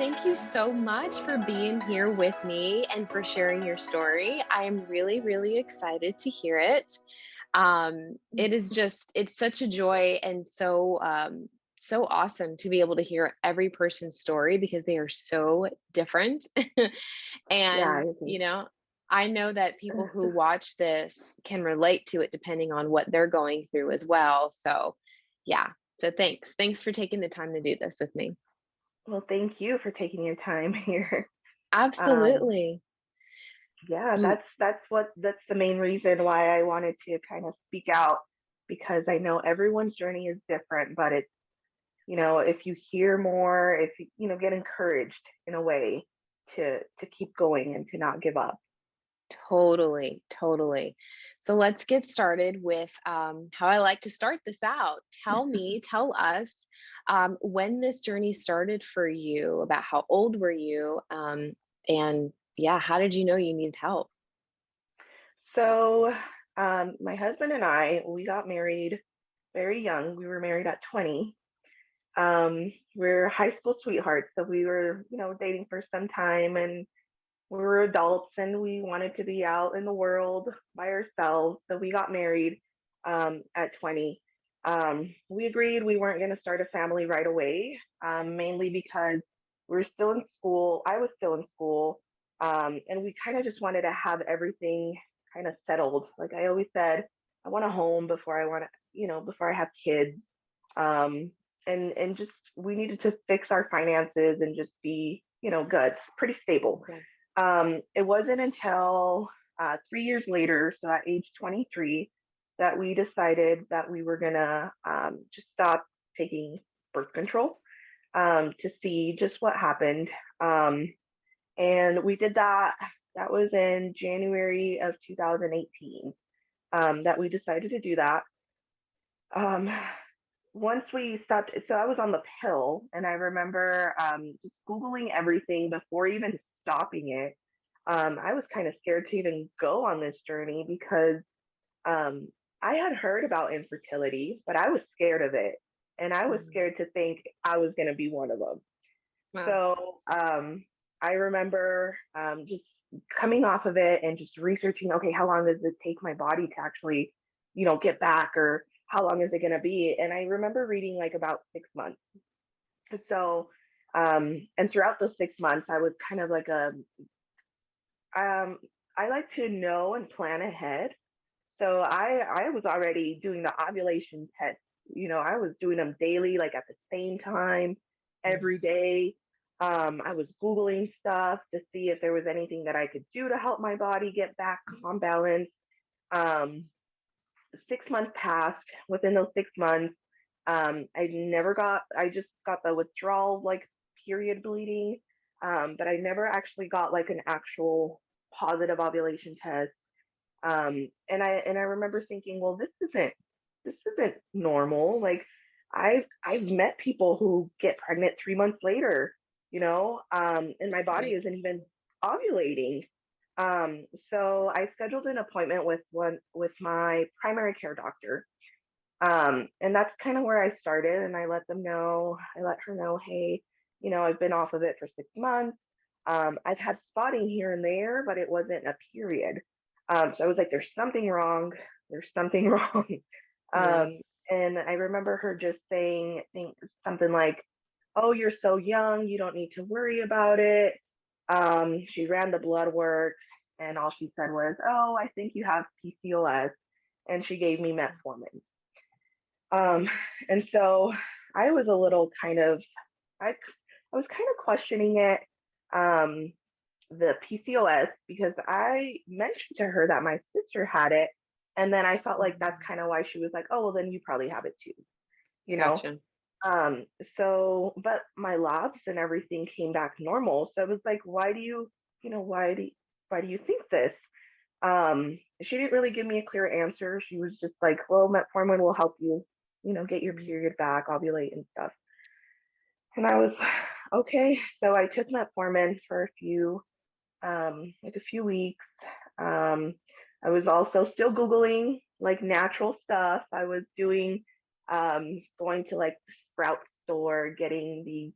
thank you so much for being here with me and for sharing your story. I am really, really excited to hear it. It is just, it's such a joy and so awesome to be able to hear every person's story because they are so different. Yeah, I And, agree. I know that people who watch this can relate to it depending on what they're going through as well. So, yeah. So thanks. Thanks for taking the time to do this with me. Well, thank you for taking your time here. Um, Absolutely. yeah, Ye that's the main reason why I wanted to kind of speak out because I know everyone's journey is different, but it's, if you hear more, if you, get encouraged in a way to keep going and to not give up. Totally, totally. So let's get started with, how I like to start this out. Tell us, when this journey started for you, about how old were you, and yeah, how did you know you needed help? So, my husband and I, we got married very young. We were married at 20. We're high school sweethearts, so we were, dating for some time, and we were adults, and we wanted to be out in the world by ourselves. So we got married at 20. We agreed we weren't going to start a family right away, mainly because we were still in school. I was still in school, and we kind of just wanted to have everything kind of settled. Like I always said, I want a home before I want to, before I have kids. Um, and just we needed to fix our finances and just be, good, pretty stable. Okay. It wasn't until 3 years later, so at age 23, that we decided that we were gonna just stop taking birth control to see just what happened. And we did that. That was in January of 2018 that we decided to do that. Um, Once we stopped, so I was on the pill, and I remember just Googling everything before even stopping it. I was kind of scared to even go on this journey because um, I had heard about infertility, but I was scared of it. And I was Mm. scared to think I was going to be one of them. Wow. So I remember just coming off of it and just researching, okay, how long does it take my body to actually, get back, or how long is it going to be? And I remember reading like about 6 months. So, and throughout those 6 months, I was kind of like um, I like to know and plan ahead. So I was already doing the ovulation tests. I was doing them daily, like at the same time, Mm. every day. I was Googling stuff to see if there was anything that I could do to help my body get back on balance. Um, 6 months passed. Within those 6 months, I just got the withdrawal, like period bleeding, but I never actually got like an actual positive ovulation test. And I remember thinking, well, this isn't normal. Like I've met people who get pregnant 3 months later, and my body Right. isn't even ovulating. So I scheduled an appointment with my primary care doctor. And that's kind of where I started. And I let her know, hey, I've been off of it for 6 months. I've had spotting here and there, but it wasn't a period. So I was like, there's something wrong. There's something wrong. Yeah. Um, and I remember her just saying things, something like, oh, you're so young. You don't need to worry about it. She ran the blood work, and all she said was, oh, I think you have PCOS. And she gave me metformin. Um, and so I was a little kind of, I, I was kind of questioning it, um, the PCOS, because I mentioned to her that my sister had it. And then I felt like that's Mhm. kind of why she was like, oh, well, then you probably have it too, you know? Gotcha. But my labs and everything came back normal. So I was like, why do you, you know, why do you think this? She didn't really give me a clear answer. She was just like, well, metformin will help you, get your Mhm. period back, ovulate and stuff. And I was okay. So I took metformin for like a few weeks. Um, I was also still Googling like natural stuff. I was doing, going to like the Sprout store, getting the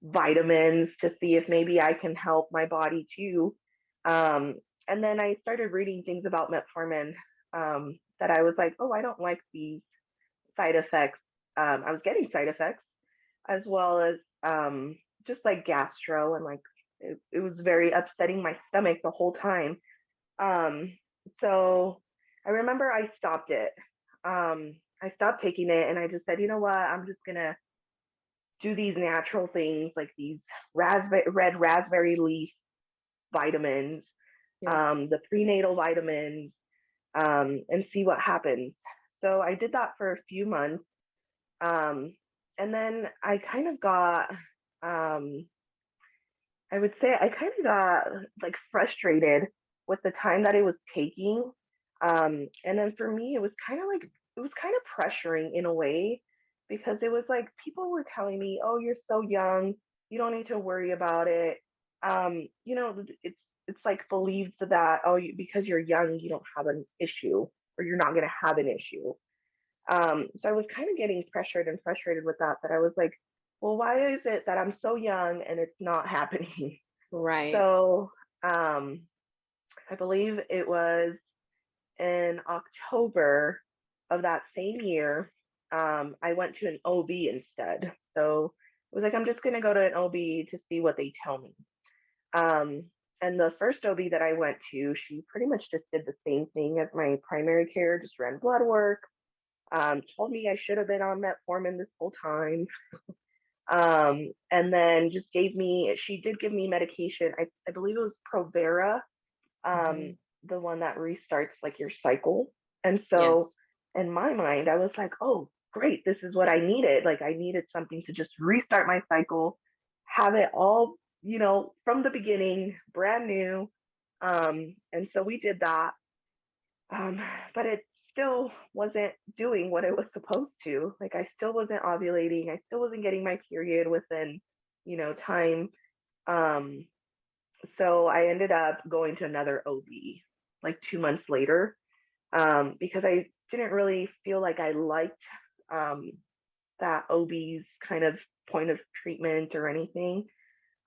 vitamins to see if maybe I can help my body too. Um, and then I started reading things about metformin that I was like, oh, I don't like these side effects. I was getting side effects as well as just like gastro and like it was very upsetting my stomach the whole time. Um, so I remember I stopped it. I stopped taking it and I just said, you know what, I'm just gonna do these natural things like these red raspberry leaf vitamins, Yeah. the prenatal vitamins, and see what happens. So I did that for a few months. Um, and then I kind of got, um, I would say I kind of got like frustrated with the time that it was taking. And then for me, it was kind of like, it was kind of pressuring in a way because it was like people were telling me, oh, you're so young, you don't need to worry about it. It's like believed that, oh, because you're young, you don't have an issue or you're not going to have an issue. So I was kind of getting pressured and frustrated with that, that I was like, well, why is it that I'm so young and it's not happening? Right. So I believe it was in October of that same year, I went to an OB instead. So it was like, I'm just going to go to an OB to see what they tell me. Um, and the first OB that I went to, she pretty much just did the same thing as my primary care, just ran blood work, told me I should have been on metformin this whole time. And then just she did give me medication. I believe it was Provera, Hmm. um, the one that restarts like your cycle. And so Yes. in my mind, I was like, oh, great, this is what I needed. Like I needed something to just restart my cycle, have it all, from the beginning, brand new. And so we did that. But it still wasn't doing what it was supposed to. Like I still wasn't ovulating. I still wasn't getting my period within, time. Um, so I ended up going to another OB like 2 months later, because I didn't really feel like I liked um, that OB's kind of point of treatment or anything.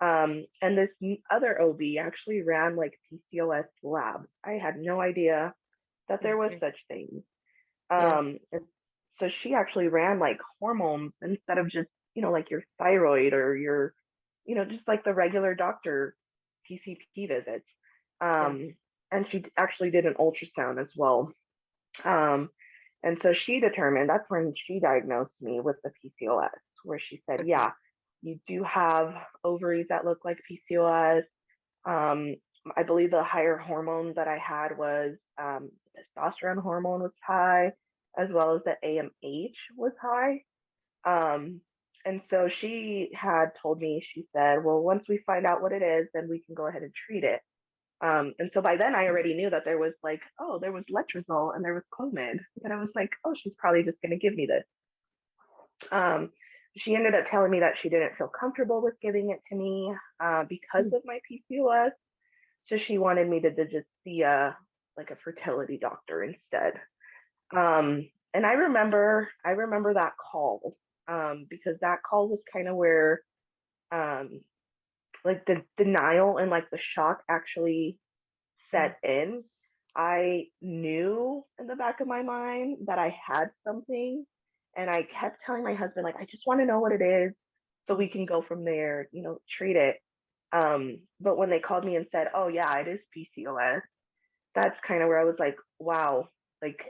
And this other OB actually ran like PCOS labs. I had no idea that there was Okay. such things. Yeah. And so she actually ran like hormones instead of just, like your thyroid or your, just like the regular doctor PCP visits. Yeah. Um, and she actually did an ultrasound as well. Um, and so she determined, that's when she diagnosed me with the PCOS, where she said, Okay. yeah, you do have ovaries that look like PCOS. Um, I believe the higher hormone that I had was testosterone hormone was high, as well as the AMH was high. Um, and so she had told me, she said, well, once we find out what it is, then we can go ahead and treat it. And so by then I already knew that there was like, oh, there was letrozole and there was Clomid. And I was like, oh, she's probably just going to give me this. Um, she ended up telling me that she didn't feel comfortable with giving it to me because Mm. of my PCOS. So she wanted me to just see a fertility doctor instead. And I remember that call, because that call was kind of where um, like the denial and like the shock actually Mm. set in. I knew in the back of my mind that I had something, and I kept telling my husband, like, I just want to know what it is so we can go from there, treat it. But when they called me and said, oh, yeah, it is PCOS, that's kind of where I was like, wow, like,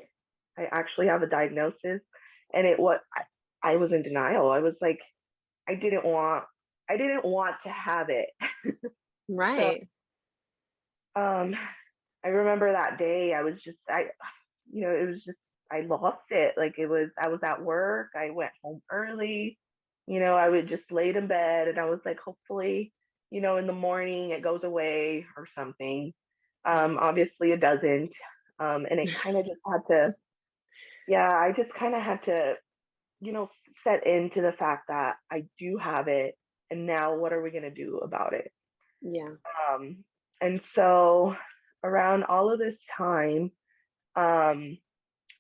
I actually have a diagnosis. And I was in denial. I was like, I didn't want, I didn't want to have it. So, Right. um, I remember that day it was just, I lost it. Like I was at work, I went home early, I would just laid in bed and I was like, hopefully, in the morning it goes away or something. Right. Obviously it doesn't. And it kind of just had to, yeah, I just kind of had to, you know, set into the fact that I do have it. And now what are we going to do about it? Yeah. Um, and so around all of this time, um,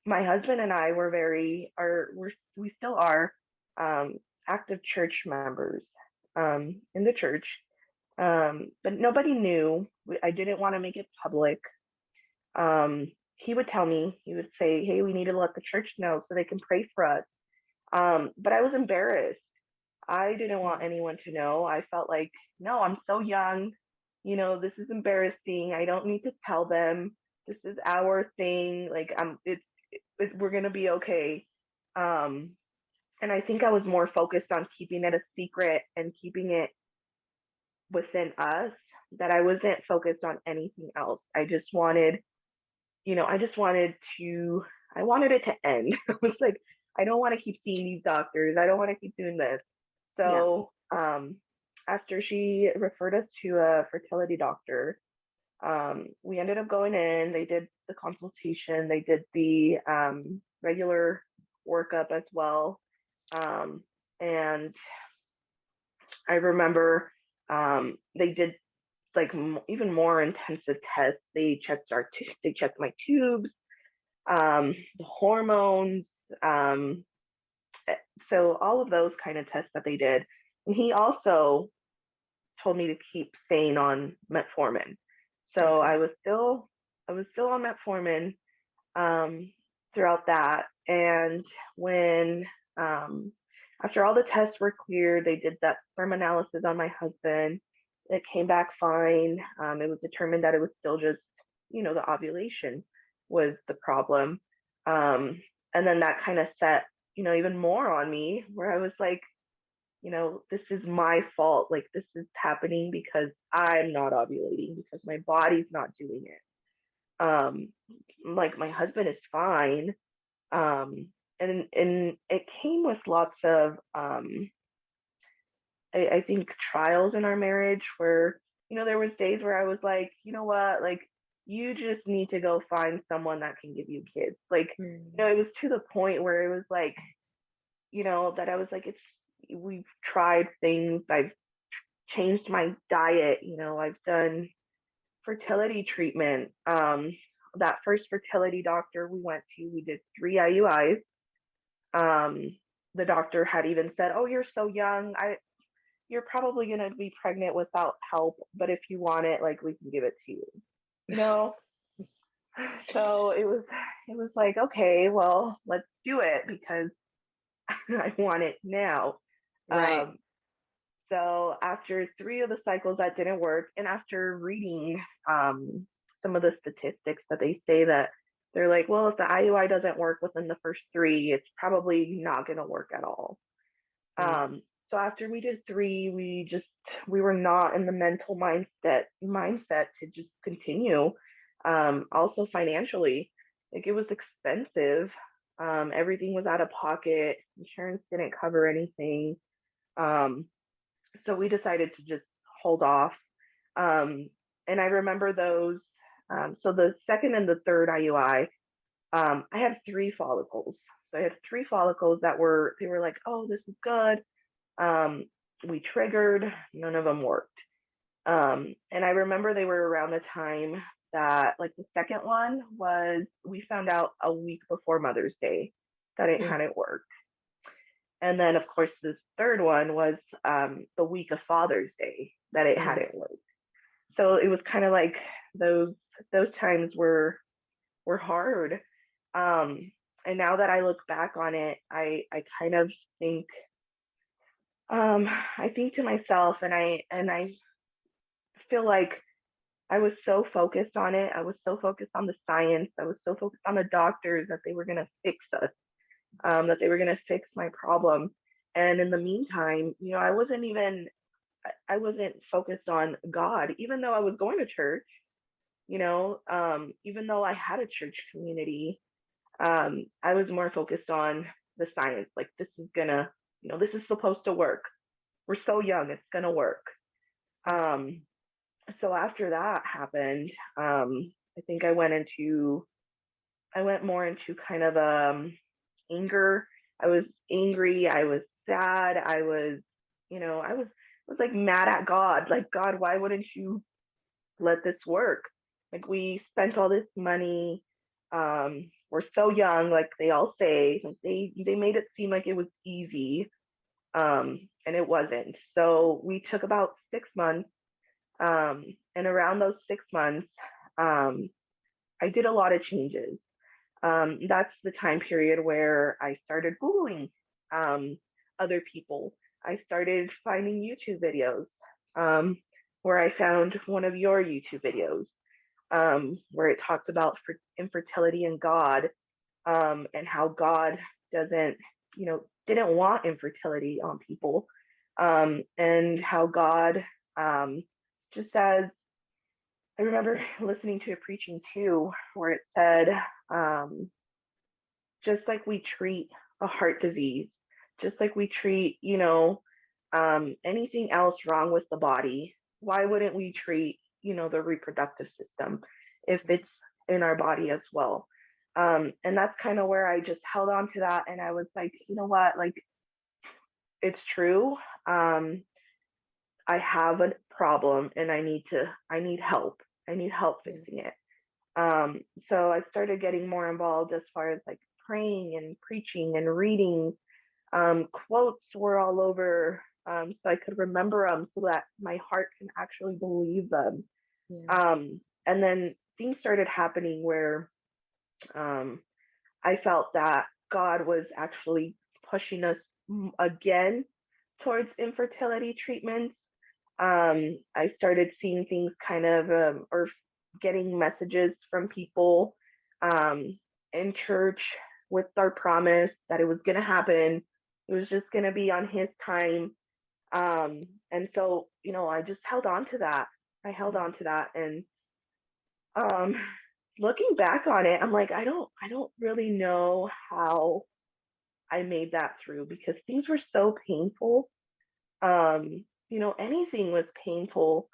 my husband and I we still are, active church members. in the church. But nobody knew. I didn't want to make it public. He would tell me, he would say, hey, we need to let the church know so they can pray for us. But I was embarrassed. I didn't want anyone to know. I felt like, no, I'm so young. This is embarrassing. I don't need to tell them. This is our thing. Like, we're gonna be okay. Um, and I think I was more focused on keeping it a secret and keeping it within us, that I wasn't focused on anything else. I just wanted, I just wanted to, I wanted it to end. I was like, I don't want to keep seeing these doctors. I don't want to keep doing this. Yeah. So, after she referred us to a fertility doctor, we ended up going in. They did the consultation. They did the regular workup as well. And I remember they did like even more intensive tests. They they checked my tubes, the hormones, um, so all of those kind of tests that they did. And he also told me to keep staying on metformin. So Okay. I was still on metformin um, throughout that. And when after all the tests were cleared, they did that sperm analysis on my husband. It came back fine. It was determined that it was still just, the ovulation was the problem. Um, and then that kind of set, even more on me, where I was like, this is my fault. Like, this is happening because I'm not ovulating, because my body's not doing it. Um, like, my husband is fine. And it came with lots of I think trials in our marriage, where there was days where I was like, you know what, like, you just need to go find someone that can give you kids. Like, Mm. it was to the point where it was like, that I was like, we've tried things. I've changed my diet. I've done fertility treatment. That first fertility doctor we went to, we did 3 IUIs. Um, the doctor had even said, "Oh, you're so young. You're probably gonna be pregnant without help, but if you want it, like, we can give it to you." You know. So it was like, okay, well, let's do it, because I want it now. Right. Um, so after 3 of the cycles that didn't work, and after reading some of the statistics that they say, that they're like, well, if the IUI doesn't work within the first 3, it's probably not going to work at all. Mm. Um, so after we did 3, we were not in the mental mindset to just continue. Also financially, like, it was expensive. Everything was out of pocket. Insurance didn't cover anything. Um, so we decided to just hold off. Um, and I remember those. So the second and the third IUI, I had 3 follicles. So I had 3 follicles they were like, oh, this is good. We triggered, none of them worked. And I remember they were around the time that, like, the second one was, we found out a week before Mother's Day that it Mm. hadn't worked. And then, of course, this third one was the week of Father's Day that it Mm. hadn't worked. So it was kind of like those times were hard. Um, and now that I look back on it, I kind of think, I think to myself, and I feel like I was so focused on it. I was so focused on the science. I was so focused on the doctors, that they were gonna fix us, that they were gonna fix my problem. And in the meantime, I wasn't focused on God, even though I was going to church. Even though I had a church community, I was more focused on the science. Like, this is supposed to work. We're so young, it's gonna work. Um, so after that happened, I think I went more into kind of anger. I was angry. I was sad. I was like mad at God. Like, God, why wouldn't you let this work? Like, we spent all this money. We're so young, like they all say. Like, they made it seem like it was easy. And it wasn't. So we took about 6 months. And around those 6 months, I did a lot of changes. That's the time period where I started Googling other people. I started finding YouTube videos, um, where I found one of your YouTube videos, where it talked about infertility and God, and how God doesn't, didn't want infertility on people, and how God, just as I remember listening to a preaching too, where it said, um, just like we treat a heart disease, just like we treat, anything else wrong with the body, why wouldn't we treat, the reproductive system if it's in our body as well? And that's kind of where I just held on to that. And I was like, you know what, like, it's true. I have a problem and I need help. I need help fixing it. So I started getting more involved as far as like praying and preaching and reading. Quotes were all over, so I could remember them so that my heart can actually believe them. Yeah. And then things started happening where, um, I felt that God was actually pushing us again towards infertility treatments. I started seeing things kind of, or getting messages from people, um, in church with our promise that it was going to happen. It was just going to be on His time. And so, I just held on to that. I held on to that. And, um, looking back on it, I'm like, I don't really know how I made that through because things were so painful. Anything was painful,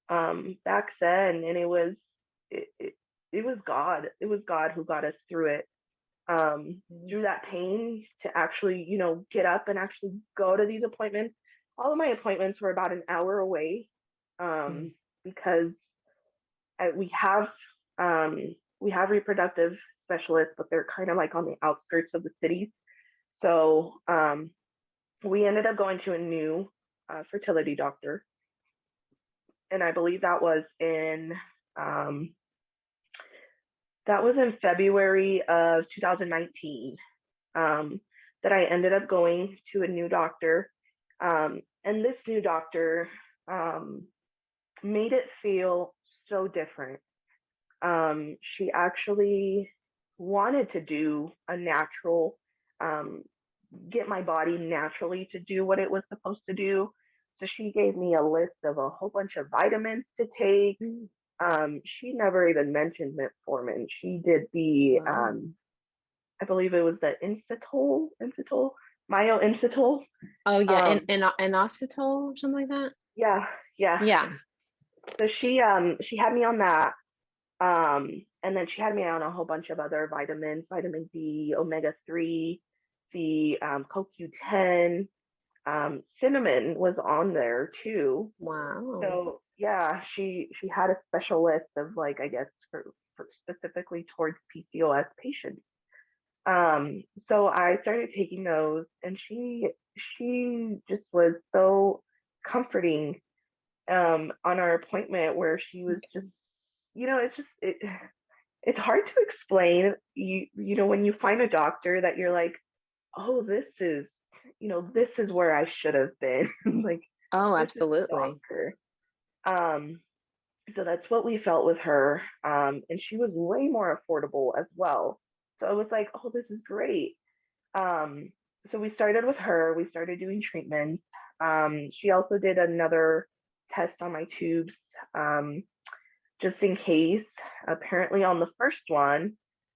back then, and it was God. It was God who got us through it. Through that pain to actually, get up and actually go to these appointments. All of my appointments were about an hour away, Mm. because we have, reproductive specialists, but they're kind of like on the outskirts of the cities. So, we ended up going to a new, fertility doctor, and I believe um, that was in February of 2019, that I ended up going to a new doctor. And this new doctor, um, made it feel so different. She actually wanted to do a natural, um, get my body naturally to do what it was supposed to do. So she gave me a list of a whole bunch of vitamins to take. Mm. She never even mentioned metformin. She did the, Wow. I believe it was the myoinsitol. Oh yeah, Um, and acetol or something like that. yeah, yeah. Yeah. So she had me on that. And then she had me on a whole bunch of other vitamins, vitamin D, omega-3, the, CoQ10, cinnamon was on there too. Wow. So yeah, she had a special list of, like, I guess for specifically towards PCOS patients. So I started taking those, and she just was so comforting, on our appointment, where she was just, it's just it's hard to explain. When you find a doctor that you're like, oh, this is where I should have been. Like, Oh, this is the absolutely. doctor. Um, so that's what we felt with her. And she was way more affordable as well. So I was like, oh, this is great. Um, so we started with her. We started doing treatments. She also did another test on my tubes, um, just in case. Apparently, on the first one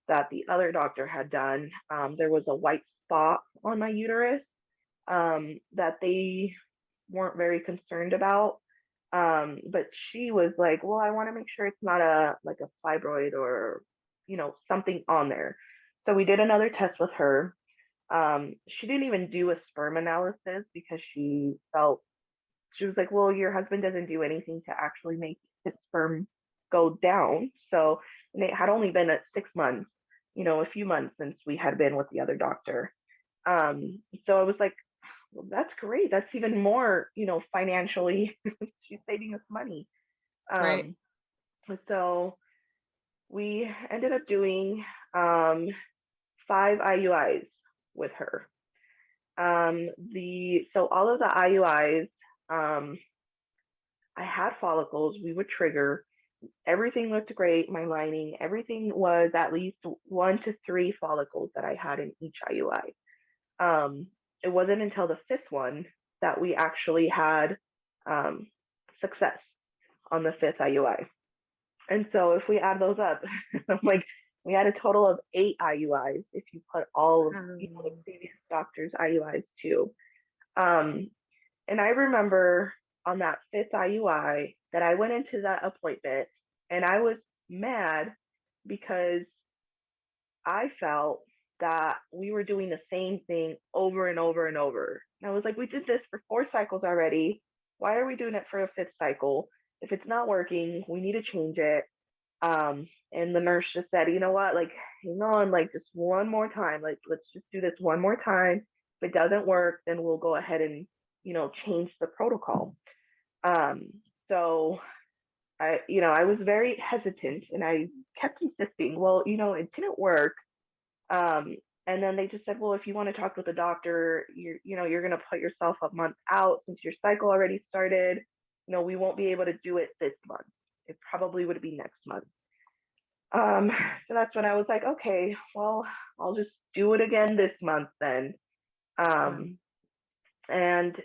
that the other doctor had done, there was a white spot on my uterus, that they weren't very concerned about. But she was like, well, I want to make sure it's not like a fibroid or, something on there. So we did another test with her. She didn't even do a sperm analysis because she was like, well, your husband doesn't do anything to actually make his sperm go down. So, and it had only been at 6 months, a few months since we had been with the other doctor. So I was like, well, that's great. That's even more, financially, she's saving us money. Right. Um, so we ended up doing um, 5 IUIs with her. So all of the IUIs, um, I had follicles. We would trigger. Everything looked great. My lining, everything was at least 1 to 3 follicles that I had in each IUI. It wasn't until the fifth one that we actually had um, success on the fifth IUI. And so if we add those up, I'm like, we had a total of 8 IUIs if you put all of the Um, previous doctor's IUIs too. Um, and I remember on that fifth IUI that I went into that appointment and I was mad because I felt that we were doing the same thing over and over and over. And I was like, we did this for 4 cycles already. Why are we doing it for a fifth cycle? If it's not working, we need to change it. And the nurse just said, you know what, like, hang on, like, just one more time. Like, let's just do this one more time. If it doesn't work, then we'll go ahead and, change the protocol. Um, so I was very hesitant and I kept insisting, well, it didn't work. Um, and then they just said, well, if you want to talk with the doctor, you're going to put yourself a month out since your cycle already started. We won't be able to do it this month. It probably would be next month. Um, so that's when I was like, okay, well, I'll just do it again this month then. wow. Um, and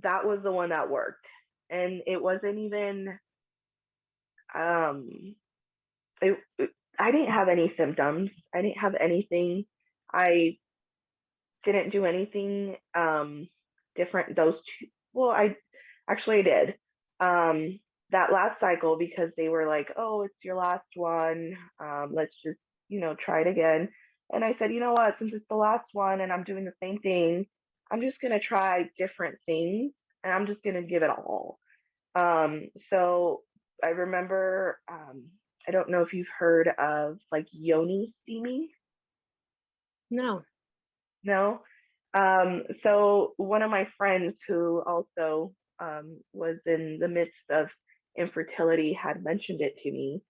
that was the one that worked. And it wasn't even, um, I didn't have any symptoms. I didn't have anything. I didn't do anything different those two. Well, I did. That last cycle because they were like, "Oh, it's your last one. Let's just, try it again." And I said, "You know what? Since it's the last one and I'm doing the same thing, I'm just gonna try different things and I'm just gonna give it all." So I remember, I don't know if you've heard of like yoni steaming. No. No. So one of my friends who also was in the midst of infertility had mentioned it to me.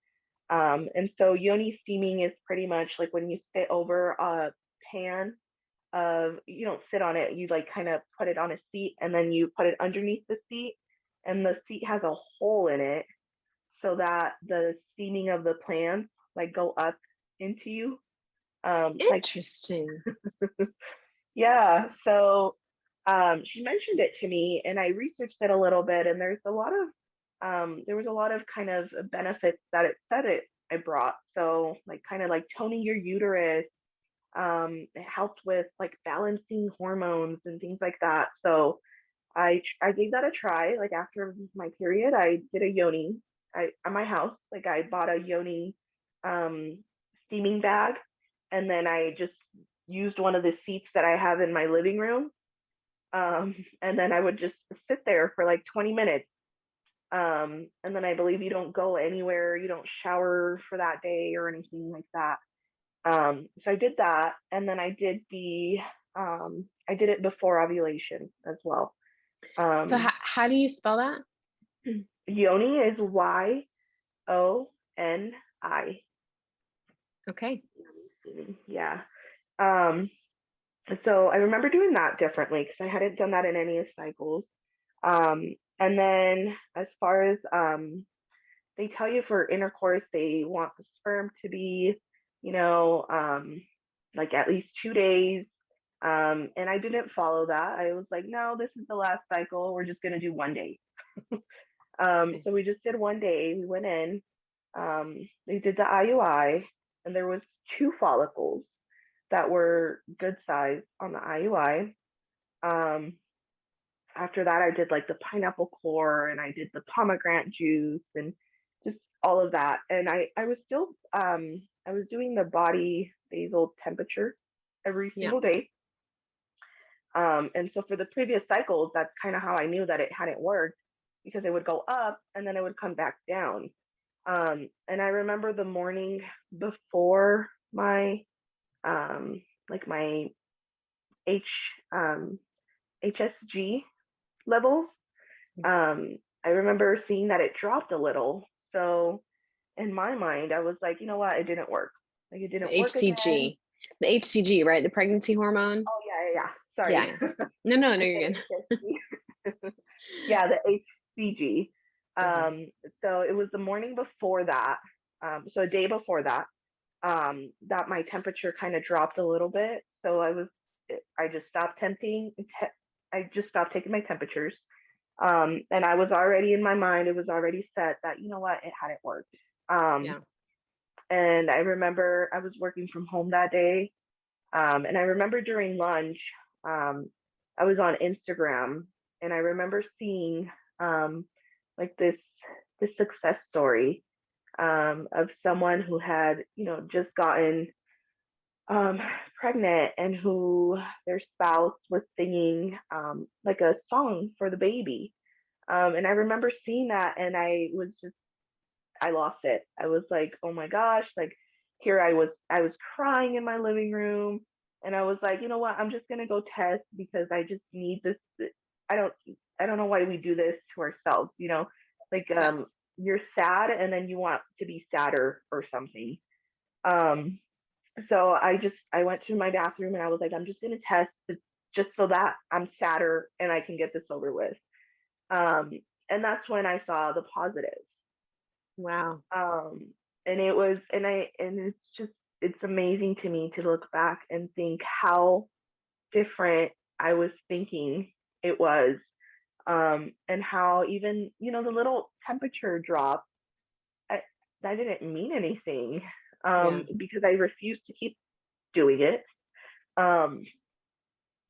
And so yoni steaming is pretty much like when you sit over a pan of, you don't sit on it, you like kind of put it on a seat and then you put it underneath the seat and the seat has a hole in it so that the steaming of the plants like go up into you. Like Interesting. Yeah, so she mentioned it to me, and I researched it a little bit, and there was a lot of kind of benefits that it said it brought. So like kind of like toning your uterus, it helped with like balancing hormones and things like that. So I gave that a try. Like after my period, I did a yoni. At my house, like I bought a yoni um, steaming bag, and then I just used one of the seats that I have in my living room. And then I would just sit there for like 20 minutes. And then I believe you don't go anywhere, you don't shower for that day or anything like that. So I did that, and then I did it before ovulation as well. So Um, how do you spell that? Yoni is YONI. Okay. Yeah. Um, so I remember doing that differently because I hadn't done that in any cycles. And then as far as they tell you for intercourse, they want the sperm to be, you know, like at least 2 days. And I didn't follow that. I was like, no, this is the last cycle. We're just gonna do one day. Okay. So we just did one day. We went in. They did the IUI, and there was 2 follicles that were good size on the IUI. Um, After that, I did like the pineapple core, and I did the pomegranate juice, and just all of that. And I was still I was doing the body basal temperature every Yeah. single day. And so for the previous cycles, that's kind of how I knew that it hadn't worked because it would go up and then it would come back down. And I remember the morning before my like my H HSG levels. I remember seeing that it dropped a little. So in my mind, I was like, you know what? It didn't work. Like it The didn't work again. HCG, the HCG, right? The pregnancy hormone. Oh yeah, yeah, yeah. Yeah, Sorry. yeah. No, no, no, I you're said good. HSG. Yeah, the HCG. Uh-huh. Um, so it was the morning before that. So a day before that, that my temperature kind of dropped a little bit. So I just stopped I just stopped taking my temperatures. And I was already in my mind, it was already set that, you know what, it hadn't worked. Um, Yeah. and I remember I was working from home that day. And I remember during lunch, um, I was on Instagram and I remember seeing like this success story of someone who had, just gotten um, pregnant and who their spouse was singing like a song for the baby. And I remember seeing that and I lost it. I was like, oh my gosh, like here I was crying in my living room and I was like, you know what, I'm just gonna go test because I just need this. I don't I don't know why we do this to ourselves, like Yes. you're sad and then you want to be sadder or something. Um so I went to my bathroom and I was like, I'm just gonna test just so that I'm sadder and I can get this over with. Um and that's when I saw the positive. Wow. Um, and it was, and it's amazing to me to look back and think how different I was thinking it was, and how even, the little temperature drop, I, that didn't mean anything, Yeah. because I refused to keep doing it. Um,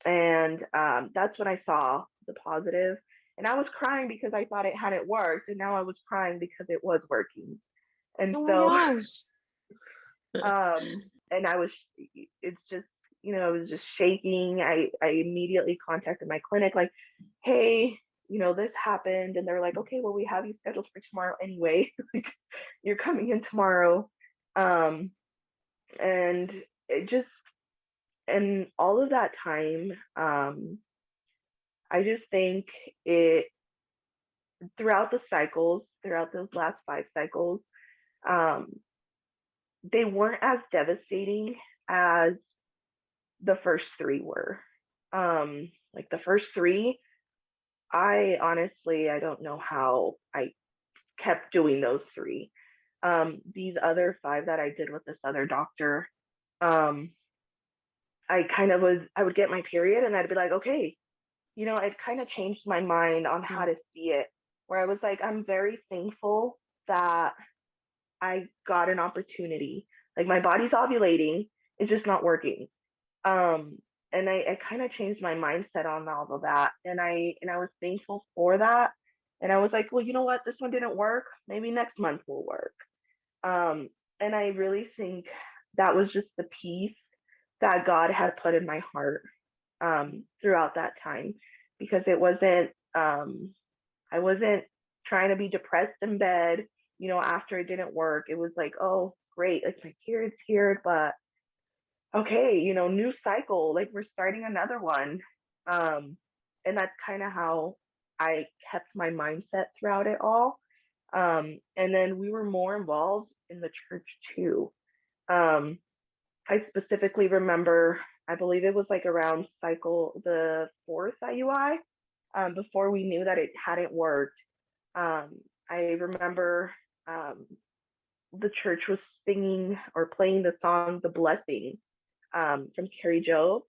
and that's when I saw the positive, and I was crying because I thought it hadn't worked, and now I was crying because it was working. And Oh my so gosh. and it's just, I was just shaking. I immediately contacted my clinic, like, hey, this happened. And they're like, okay, well, we have you scheduled for tomorrow anyway. Like, you're coming in tomorrow. Um, and it just, and all of that time, I just think it, throughout those last 5 cycles, um, they weren't as devastating as the first three were. Like the first three, I honestly, I don't know how I kept doing those three. These other five that I did with this other doctor, um, I would get my period and I'd be like, okay, it kind of changed my mind on how Mm. to see it, where I was like, I'm very thankful that I got an opportunity. Like my body's ovulating, it's just not working. um and I kind of changed my mindset on all of that, and I was thankful for that. And I was like, well, you know what, this one didn't work, maybe next month will work. um and I really think that was just the peace that God had put in my heart throughout that time, because it wasn't I wasn't trying to be depressed in bed, after it didn't work. It was like, oh great, like my period's here, but okay, new cycle, like we're starting another one. Um, and that's kind of how I kept my mindset throughout it all. And then we were more involved in the church too. Um, I specifically remember, I believe it was like around cycle the fourth IUI, before we knew that it hadn't worked. Um, I remember the church was singing or playing the song "The Blessing" from Carrie Joe.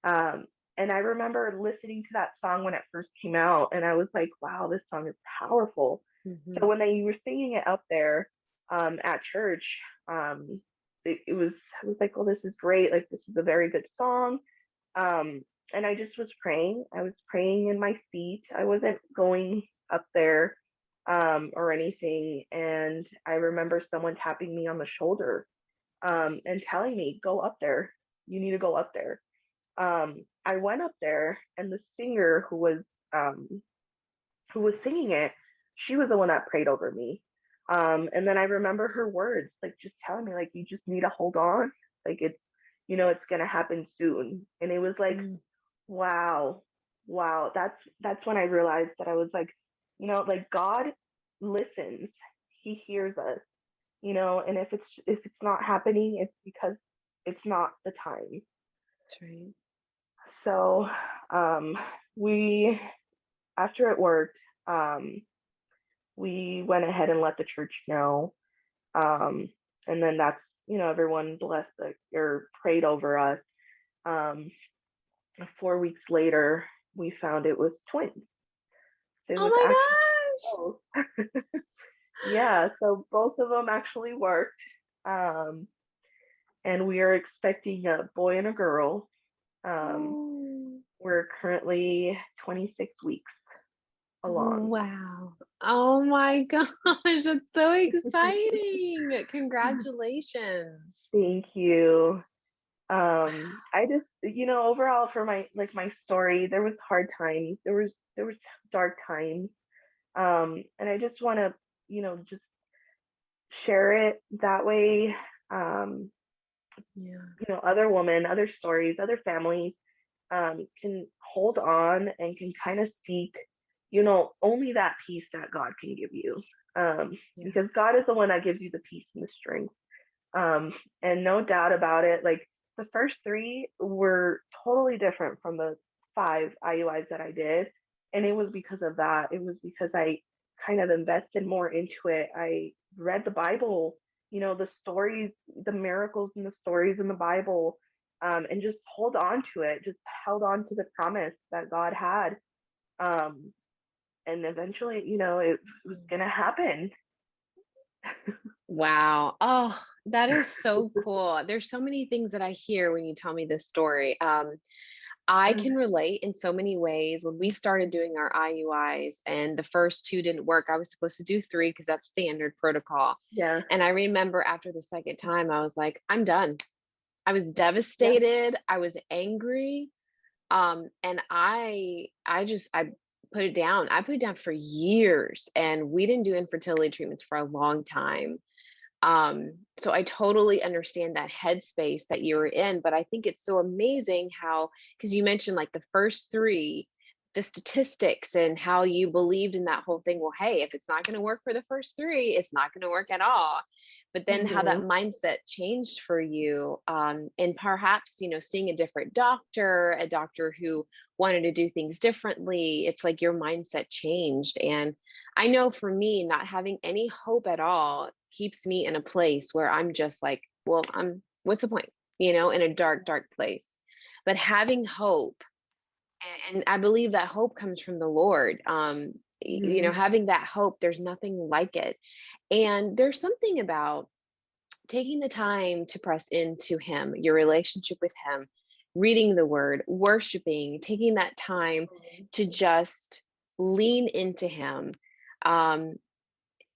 Um, and I remember listening to that song when it first came out, and I was like, wow, this song is powerful. So Hmm. when they were singing it up there at church, um, I was like, well, this is great. Like, this is a very good song. Um, and I just was praying. I was praying in my seat. I wasn't going up there or anything. And I remember someone tapping me on the shoulder and telling me, go up there. You need to go up there. I went up there, and the singer who was singing it, she was the one that prayed over me. And then I remember her words, like just telling me, like, you just need to hold on, like it's gonna happen soon. And it was like, Mm. wow, wow, that's when I realized that I was like, like God listens. He hears us, and if it's not happening, it's because it's not the time. That's right. So, um, we after it worked, um, we went ahead and let the church know. Um, and then that's, everyone blessed or prayed over us. Um, 4 weeks later, we found it was twins. It Oh was my actually gosh. both. Yeah, so both of them actually worked. Um, and we are expecting a boy and a girl. Um, Oh, we're currently 26 weeks along. wow. Oh my gosh, that's so exciting. Congratulations. Thank you. I just, overall for my story, there was hard times. There was dark times. And I just want to, just share it that way. Um, Yeah. other women, other stories, other families can hold on and can kind of seek, only that peace that God can give you. Yeah. Because God is the one that gives you the peace and the strength. Um, and no doubt about it, like the first three were totally different from the 5 IUIs that I did. And it was because of that. It was because I kind of invested more into it. I read the Bible, the stories, the miracles and the stories in the Bible, and just hold on to it, just held on to the promise that God had. Um, and eventually, it was going to happen. Wow. Oh, that is so cool. There's so many things that I hear when you tell me this story. I can relate in so many ways. When we started doing our IUIs and the first two didn't work, I was supposed to do three because that's standard protocol. Yeah. And I remember after the second time, I was like, I'm done. I was Yeah. devastated. I was angry. And I put it down. I put it down for years, and we didn't do infertility treatments for a long time. So I totally understand that headspace that you were in, but I think it's so amazing how, because you mentioned like the first three, the statistics and how you believed in that whole thing. Well, hey, if it's not going to work for the first three, it's not going to work at all. But then how that Hmm. mindset changed for you, and perhaps, seeing a different doctor, a doctor who wanted to do things differently, it's like your mindset changed. And I know for me, not having any hope at all keeps me in a place where I'm just like, well, what's the point? In a dark, dark place. But having hope, and I believe that hope comes from the Lord. Hmm. Having that hope, there's nothing like it. And there's something about taking the time to press into Him, your relationship with Him, reading the word, worshiping, taking that time to just lean into Him. Um,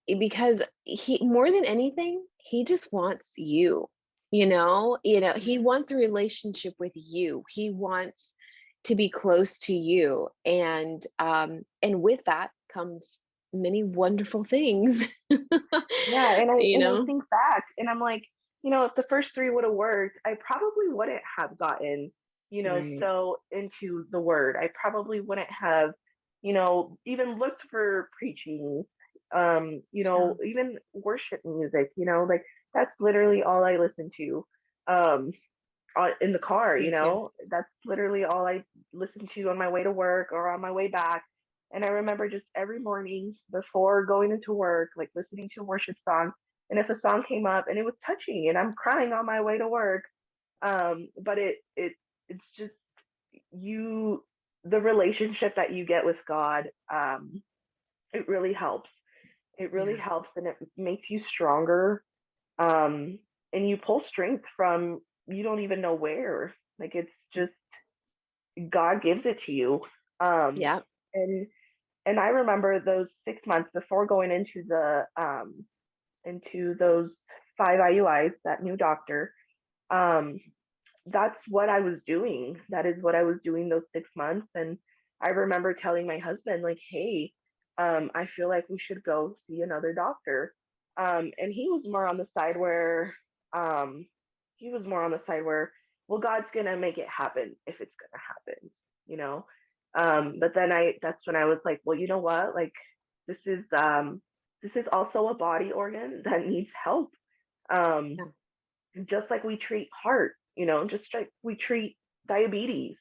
because he, more than anything, he just wants you. He wants a relationship with you. He wants to be close to you, and with that comes many wonderful things. Yeah, and I you and I know think back and I'm like, if the first three would have worked, I probably wouldn't have gotten, right. so into the word. I probably wouldn't have, even looked for preaching, Yeah, even worship music, like that's literally all I listen to. Um, in the car, me too. that's literally all I listen to on my way to work or on my way back. And I remember just every morning before going into work, like listening to a worship song. And if a song came up and it was touching and I'm crying on my way to work, but it's just you, the relationship that you get with God, it really helps. It really Yeah. helps and it makes you stronger. Um, and you pull strength from you don't even know where. Like it's just God gives it to you. Um, Yeah. and and I remember those 6 months before going into those 5 IUIs, that new doctor. Um, that's what I was doing. That is what I was doing those 6 months. And I remember telling my husband, like, hey, I feel like we should go see another doctor. And um, he was more on the side where, well, God's gonna make it happen if it's gonna happen, you know. But then that's when I was like, well, you know what? Like, this is, this is also a body organ that needs help. Um, Yeah. just like we treat heart, just like we treat diabetes.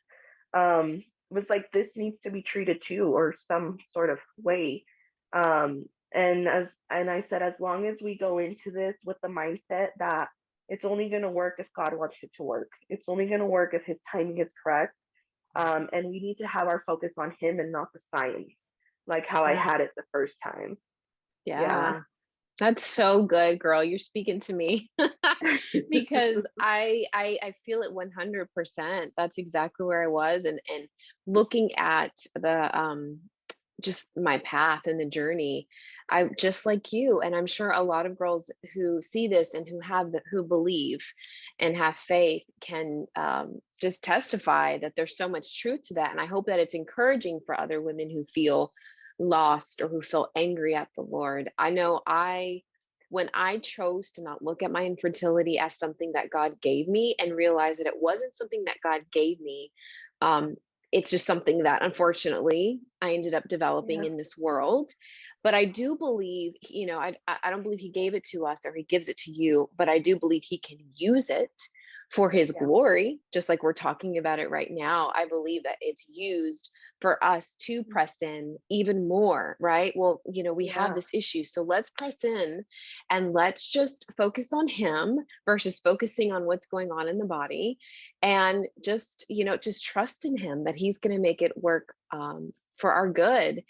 It was like, this needs to be treated too, or some sort of way. Um, and I said, as long as we go into this with the mindset that it's only going to work if God wants it to work, it's only going to work if His timing is correct. And we need to have our focus on Him and not the science, like how I Yeah. had it the first time. Yeah. Yeah. That's so good, girl. You're speaking to me because I feel it 100%. That's exactly where I was, and looking at the just my path and the journey, I just like you, and I'm sure a lot of girls who see this and who believe and have faith can just testify that there's so much truth to that. And I hope that it's encouraging for other women who feel lost or who feel angry at the Lord. I know when I chose to not look at my infertility as something that God gave me and realize that it wasn't something that God gave me, um, it's just something that unfortunately I ended up developing Yeah. in this world. But I do believe, I don't believe He gave it to us or He gives it to you, but I do believe He can use it for His Yeah. glory, just like we're talking about it right now. I believe that it's used for us to press in even more, right? Well, we have Yeah. this issue, so let's press in and let's just focus on Him versus focusing on what's going on in the body, and just trust in Him that He's going to make it work for our good.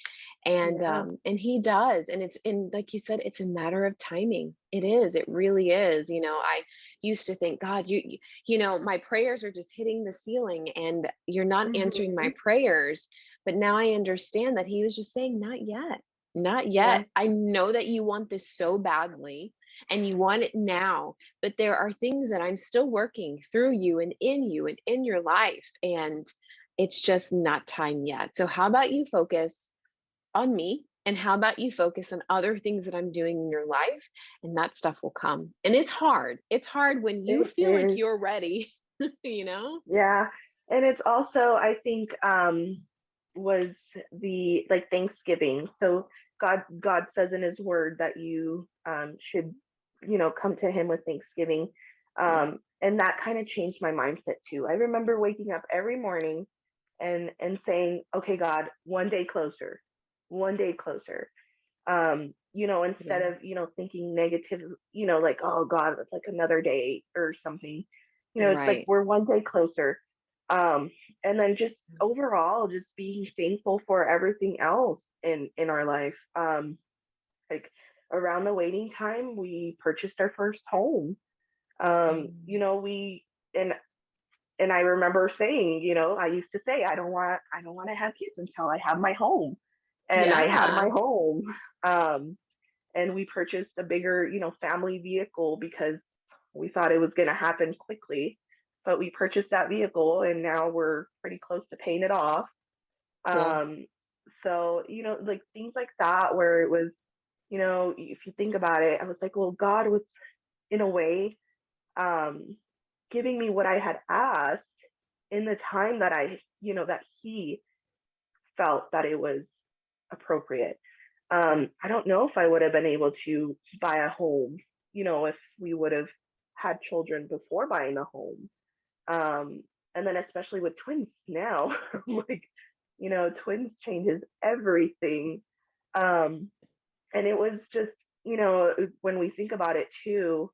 Yeah. And He does. And it's in, like you said, it's a matter of timing. It really is. I used to think, God, my prayers are just hitting the ceiling and you're not answering my Hmm. prayers. But now I understand that He was just saying, not yet, not Yeah. yet. I know that you want this so badly and you want it now, but there are things that I'm still working through you and in your life. And it's just not time yet. So how about you focus on me? And how about you focus on other things that I'm doing in your life? And that stuff will come. And it's hard. It's hard when you It feel like is. you're ready, you know? Yeah. And it's also, I think, was the like Thanksgiving. So God says in His word that you should, come to Him with Thanksgiving. Yeah. And that kind of changed my mindset too. I remember waking up every morning and saying, okay, God, one day closer, one day closer. Instead Yeah. of, thinking negative, like, oh God, it's like another day or something. It's like Right. we're one day closer. Um, and then just overall, just being thankful for everything else in our life. Like, around the waiting time, we purchased our first home. Mm. We and I remember saying, I used to say, I don't want to have kids until I have my home. And I had Yeah. my home. Um, and we purchased a bigger, family vehicle because we thought it was going to happen quickly. But we purchased that vehicle and now we're pretty close to paying it off. Cool. Um, so, like things like that, where it was, if you think about it, I was like, well, God was in a way um, giving me what I had asked in the time that that He felt that it was appropriate. I don't know if I would have been able to buy a home, if we would have had children before buying a home. Um, and then especially with twins now, like, twins changes everything. Um, and it was just, when we think about it too,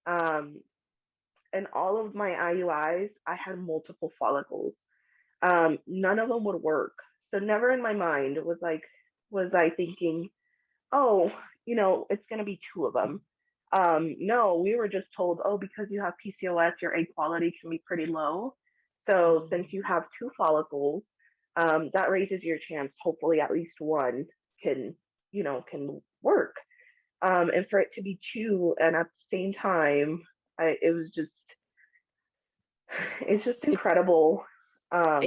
um, and all of my IUIs, I had multiple follicles. None of them would work. So never in my mind was I thinking, oh, it's going to be two of them. No, we were just told, oh, because you have PCOS, your egg quality can be pretty low. So since Mm. you have two follicles, that raises your chance. Hopefully, at least one can work. And for it to be two, and at the same time, it was just, it's just It's incredible. Um,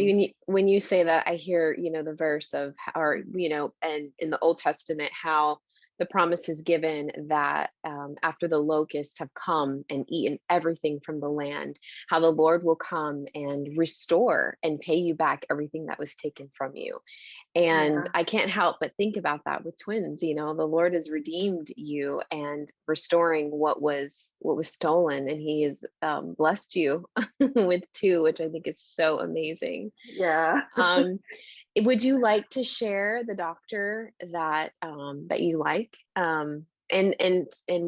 when you say that, I hear, the verse of how, or, and in the Old Testament, how the promise is given that after the locusts have come and eaten everything from the land, how the Lord will come and restore and pay you back everything that was taken from you. And Yeah. I can't help but think about that with twins. You know, the Lord has redeemed you and restoring what was stolen, and He has blessed you with two, which I think is so amazing. Yeah. Um, would you like to share the doctor that you like, and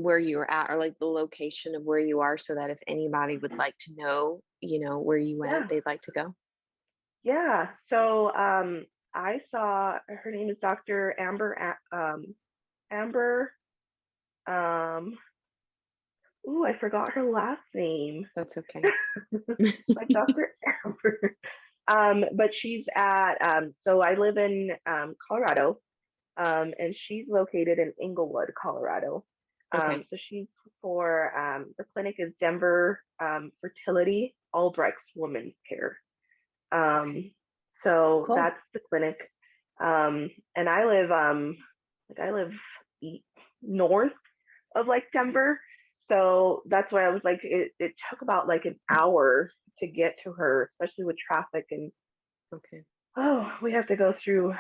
where you are at, or like the location of where you are, so that if anybody would like to know, where you went, Yeah. they'd like to go? Yeah. So I saw her name is Dr. Amber. Um, ooh, I forgot her last name. That's okay. Like Dr. Amber. But she's at so I live in Colorado, and she's located in Inglewood, Colorado. Okay, So she's for the clinic is Denver Fertility Albrecht's Women's Care. okay, Um, so cool. that's the clinic. And I live north of like Denver. So that's why I was like, it took about like an hour to get to her, especially with traffic. And Okay. oh, we have to go through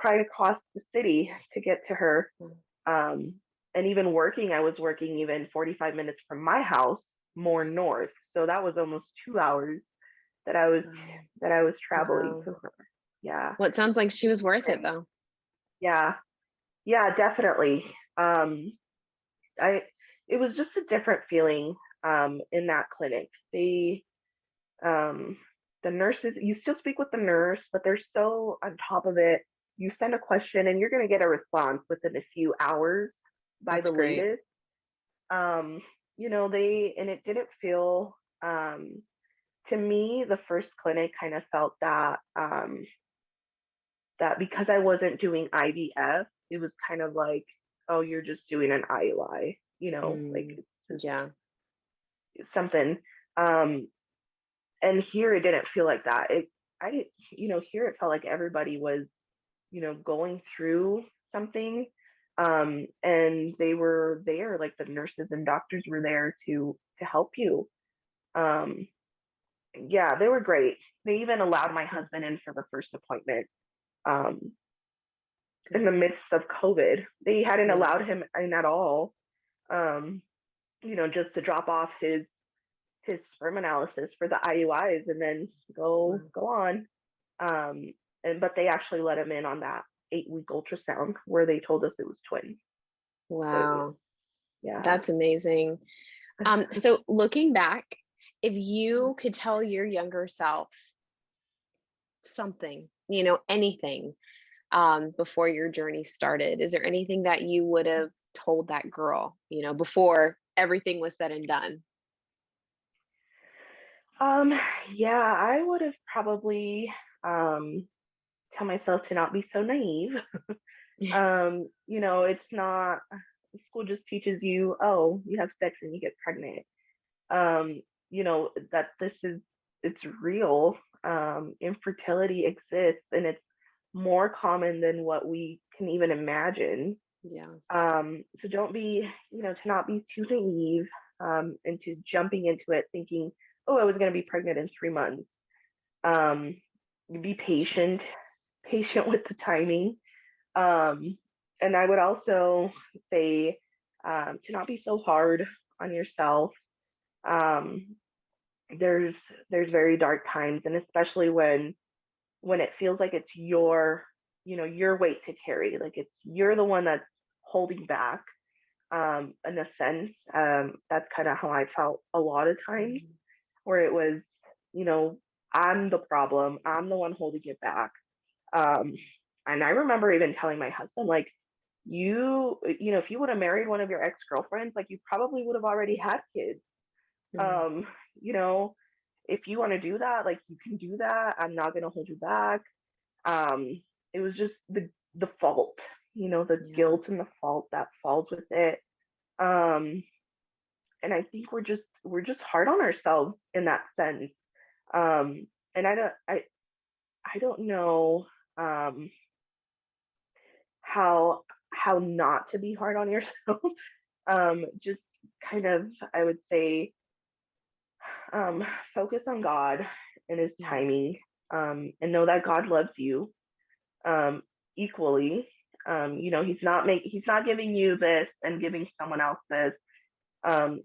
right across the city to get to her. Mm. Um, and even working, I was working even 45 minutes from my house, more north. So that was almost 2 hours that I was Wow. that I was traveling Wow. to her. Yeah. Well, it sounds like she was worth it, Great. though. Yeah. Yeah, definitely. I it was just a different feeling in that clinic. Um the nurses, you still speak with the nurse, but they're so on top of it. You send a question and you're going to get a response within a few hours by That's the great. latest. Um they and it didn't feel to me the first clinic kind of felt that because I wasn't doing IVF, it was kind of like, oh, you're just doing an IUI, like Mm, it's just yeah, something. Um, and here it didn't feel like that. Here it felt like everybody was, going through something. And they were there, like the nurses and doctors were there to help you. Um, yeah, they were great. They even allowed my good, husband in for the first appointment. Um, in good. the midst of COVID. They hadn't Yeah. allowed him in at all, um, just to drop off his sperm analysis for the IUIs and then go Wow. go on. Um, but they actually let him in on that 8-week ultrasound where they told us it was twins. So Wow. yeah. That's amazing. So looking back, if you could tell your younger self something, anything, before your journey started, is there anything that you would have told that girl, before everything was said and done? Um, yeah, I would have probably tell myself to not be so naive. It's not school just teaches you, oh, you have sex and you get pregnant. That it's real. Infertility exists and it's more common than what we can even imagine. Yeah. So don't be, to not be too naive, into jumping into it thinking, oh, I was going to be pregnant in 3 months. Um, be patient with the timing. Um, and I would also say to not be so hard on yourself. Um, there's there's very dark times, and especially when it feels like it's your weight to carry, like you're the one that's holding back. In a sense, that's kind of how I felt a lot of times, Mhm. where it was, you know, I'm the problem, I'm the one holding it back. Um, and I remember even telling my husband, like, if you would have married one of your ex-girlfriends, like you probably would have already had kids. Mm, Um, you know, if you want to do that, like you can do that. I'm not gonna hold you back. Um, it was just the fault, the yeah. guilt and the fault that falls with it. Um, and I think we're just hard on ourselves in that sense. And I don't know um how how not to be hard on yourself. Just kind of, I would say, um, focus on God and His Mm. timing, and know that God loves you, um, equally. He's not giving you this and giving someone else this,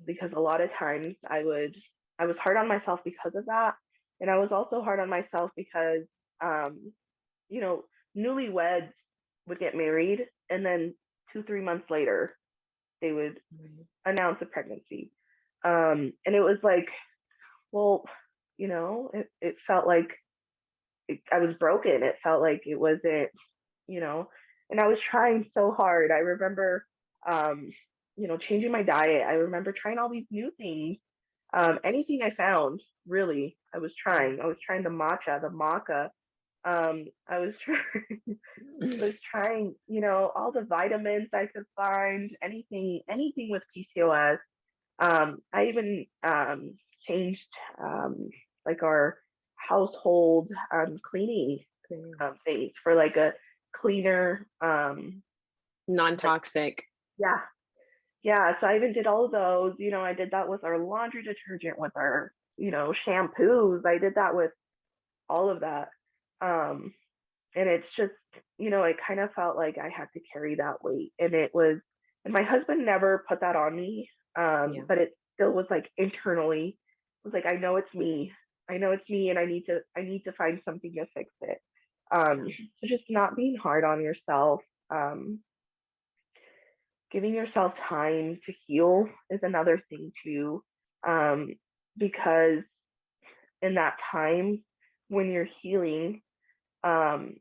because a lot of times I was hard on myself because of that, and I was also hard on myself because, um, you know, newlyweds would get married, and then 2 3 months later they would Right. announce a pregnancy, and it was like, well, it felt like I was broken. It felt like it wasn't, you know, and I was trying so hard. I remember, um, changing my diet. I remember trying all these new things. Anything I found, really, I was trying. I was trying the matcha, the maca. I was trying, was trying, all the vitamins I could find, anything with PCOS. I even changed, like our household cleaning Great. things for like a cleaner, like, Non-toxic. yeah, yeah. So I even did all of those. I did that with our laundry detergent, with our, shampoos. I did that with all of that. Um, and it's just, it kind of felt like I had to carry that weight. And my husband never put that on me. Yeah. But it still was like internally, it was like, I know it's me. I know it's me, and I need to find something to fix it. Yeah. So just not being hard on yourself, um, giving yourself time to heal is another thing too. Um, because in that time when you're healing, um,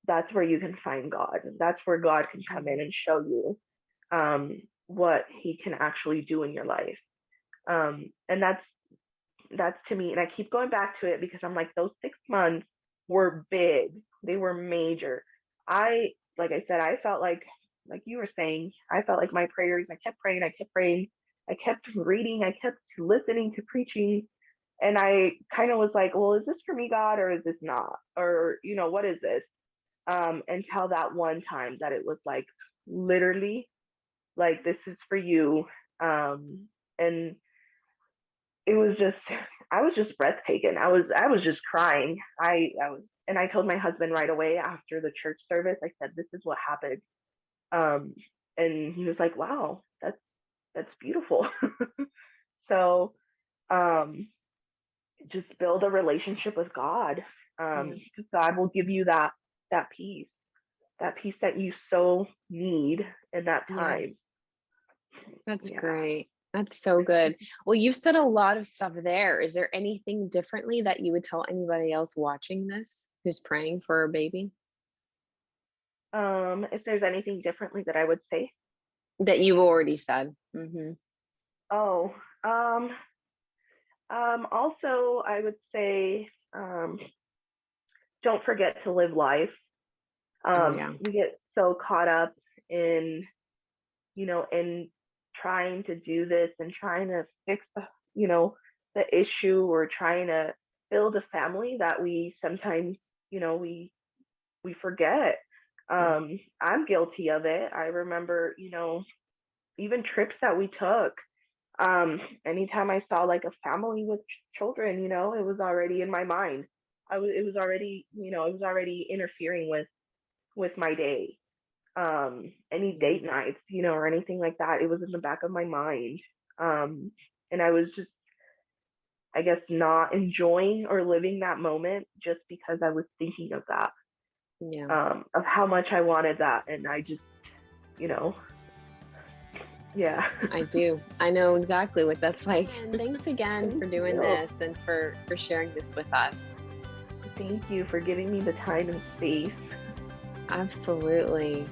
that's where you can find God. That's where God can come in Mhm. and show you, what He can actually do in your life. And that's to me, and I keep going back to it because I'm like, those 6 months were big. They were major. Like I said, I felt like you were saying, I felt like my prayers, I kept praying, I kept praying, I kept reading, I kept listening to preaching. And I kind of was like, well, is this for me, God, or is this not? Or, what is this? Until that one time that it was like, literally, like, this is for you. And it was just, I was just breathtaking. I was just crying. I was, and I told my husband right away after the church service. I said, this is what happened. Um, and he was like, wow, that's beautiful. So, um, just build a relationship with God. Yeah. Because God will give you that peace, that peace that you so need in that time. Yes. That's Yeah. great. That's so good. Well, you've said a lot of stuff there. Is there anything differently that you would tell anybody else watching this who's praying for a baby If there's anything differently that I would say. that you've already said? Hmm. Oh, also, I would say, um, don't forget to live life. Oh, yeah. We get so caught up in, in trying to do this and trying to fix, you know, the issue, or trying to build a family, that we sometimes, we forget. Yeah. I'm guilty of it. I remember, even trips that we took. Anytime I saw like a family with children, it was already in my mind. It was already, it was already interfering with my day. Any Yeah. date nights, or anything like that, it was in the back of my mind. And I was just, I guess, not enjoying or living that moment just because I was thinking of that, Yeah. of how much I wanted that. And I just, you know, yeah. I do. I know exactly what that's like. And thanks again Thank for doing you. this and for sharing this with us. Thank you for giving me the time and space. Absolutely.